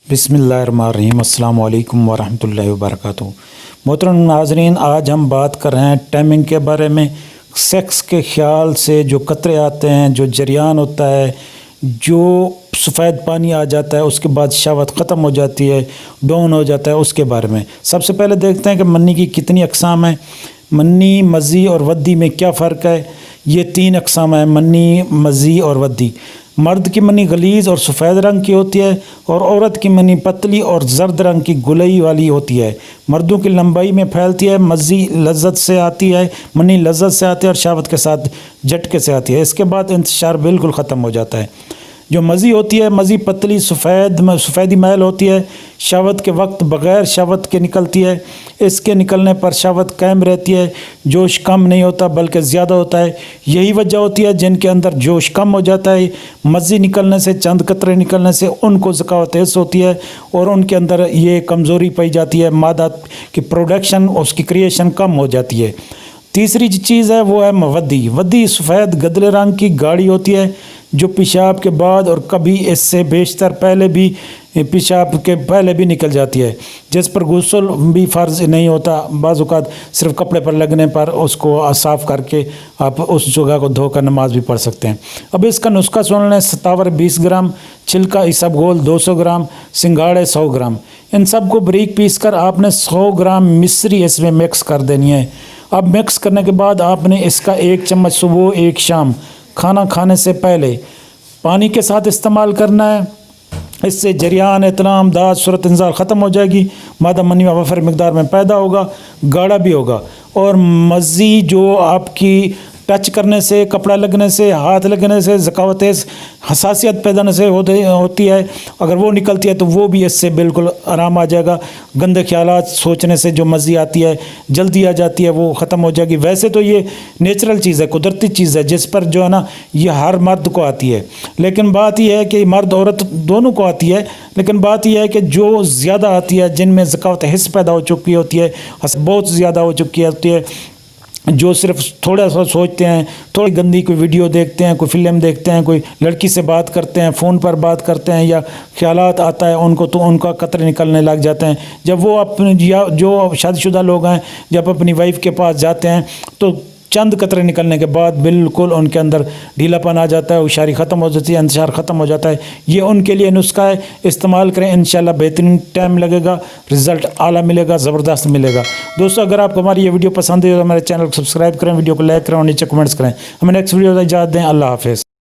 बिस्मिल्लाहिर्रहमानिर्रहीम अस्सलाम वालेकुम वरहमतुल्लाहि वबरकातुहू। मोहतरम नाज़रीन, आज हम बात कर रहे हैं टाइमिंग के बारे में। सेक्स के ख्याल से जो कतरे आते हैं, जो जरियान होता है, जो सफ़ेद पानी आ जाता है, उसके बाद शहवत ख़त्म हो जाती है, डाउन हो जाता है, उसके बारे में सबसे पहले देखते हैं कि मन्नी की कितनी अक़साम है। मन्नी, मज़ी और वद्दी में क्या फ़र्क है। ये 3 अक़साम है, मन्नी, मज़ी और वद्दी। मर्द की मनी गलीज़ और सफ़ेद रंग की होती है और औरत की मनी पतली और ज़र्द रंग की गुलई वाली होती है। मर्दों की लंबाई में फैलती है। मज़ी लज़्ज़त से आती है, मनी लज़्ज़त से आती है और शहवत के साथ झटके से आती है। इसके बाद इंतशार बिल्कुल ख़त्म हो जाता है। जो मज़ी होती है, मज़ी पतली सफ़ेदी मैल होती है, शहवत के वक्त बग़ैर शहवत के निकलती है। इसके निकलने पर शहवत कायम रहती है, जोश कम नहीं होता बल्कि ज़्यादा होता है। यही वजह होती है जिनके अंदर जोश कम हो जाता है। मज़ी निकलने से, चंद कतरे निकलने से उनको ज़कावत हिस्स होती है और उनके अंदर ये कमज़ोरी पाई जाती है, मादा की प्रोडक्शन, उसकी क्रिएशन कम हो जाती है। तीसरी चीज़ है वो है वद्दी। वद्दी सफ़ेद गदले रंग की गाढ़ी होती है जो पेशाब के बाद और कभी इससे बेशतर पहले भी, पेशाब के पहले भी निकल जाती है, जिस पर गुस्ल भी फ़र्ज़ नहीं होता। बाज़ औक़ात सिर्फ कपड़े पर लगने पर उसको साफ़ करके आप उस जगह को धोकर नमाज भी पढ़ सकते हैं। अब इसका नुस्खा सुन लें। सतावर 20 ग्राम, छिलका इसबगोल 200 ग्राम, सिंगाड़े 100 ग्राम। इन सब को बारीक पीस कर आपने 100 ग्राम मिश्री इसमें मिक्स कर देनी है। अब मिक्स करने के बाद आपने इसका 1 चम्मच सुबह, 1 शाम खाना खाने से पहले पानी के साथ इस्तेमाल करना है। इससे जरियान, इतलाम, दाद, सूरत इंजार ख़त्म हो जाएगी। मादा मनी वफ़र मकदार में पैदा होगा, गाढ़ा भी होगा। और मज़ी जो आपकी टच करने से, कपड़ा लगने से, हाथ लगने से ज़कावत हसासियत पैदा से होती है, अगर वो निकलती है तो वो भी इससे बिल्कुल आराम आ जाएगा। गंदे ख्यालात सोचने से जो मज़ी आती है, जल्दी आ जाती है, वो ख़त्म हो जाएगी। वैसे तो ये नेचुरल चीज़ है, कुदरती चीज़ है, जिस पर जो है ना, ये हर मर्द को आती है। लेकिन बात यह है कि मर्द औरत दोनों को आती है, लेकिन बात यह है कि जो ज़्यादा आती है, जिनमें ज़कावत हिस्स पैदा हो चुकी होती है, बहुत ज़्यादा हो चुकी होती है, जो सिर्फ थोड़ा सा सोचते हैं, थोड़ी गंदी कोई वीडियो देखते हैं, कोई फिल्म देखते हैं, कोई लड़की से बात करते हैं, फ़ोन पर बात करते हैं, या ख्यालात आता है उनको, तो उनका कतरे निकलने लग जाते हैं। जब वो अपने, या जो शादीशुदा लोग हैं, जब अपनी वाइफ के पास जाते हैं तो चंद कतरे निकलने के बाद बिल्कुल उनके अंदर ढीलापन आ जाता है, होशियारी ख़त्म हो जाती है, इंतशार ख़त्म हो जाता है। ये उनके लिए नुस्खा है, इस्तेमाल करें, इंशाल्लाह बेहतरीन टाइम लगेगा, रिज़ल्ट आला मिलेगा, ज़बरदस्त मिलेगा। दोस्तों, अगर आपको हमारी ये वीडियो पसंद है तो हमारे चैनल को सब्सक्राइब करें, वीडियो को लाइक करें और नीचे कमेंट्स करें। हमें नेक्स्ट वीडियो में इजाज़त दें। अल्लाह हाफ़िज़।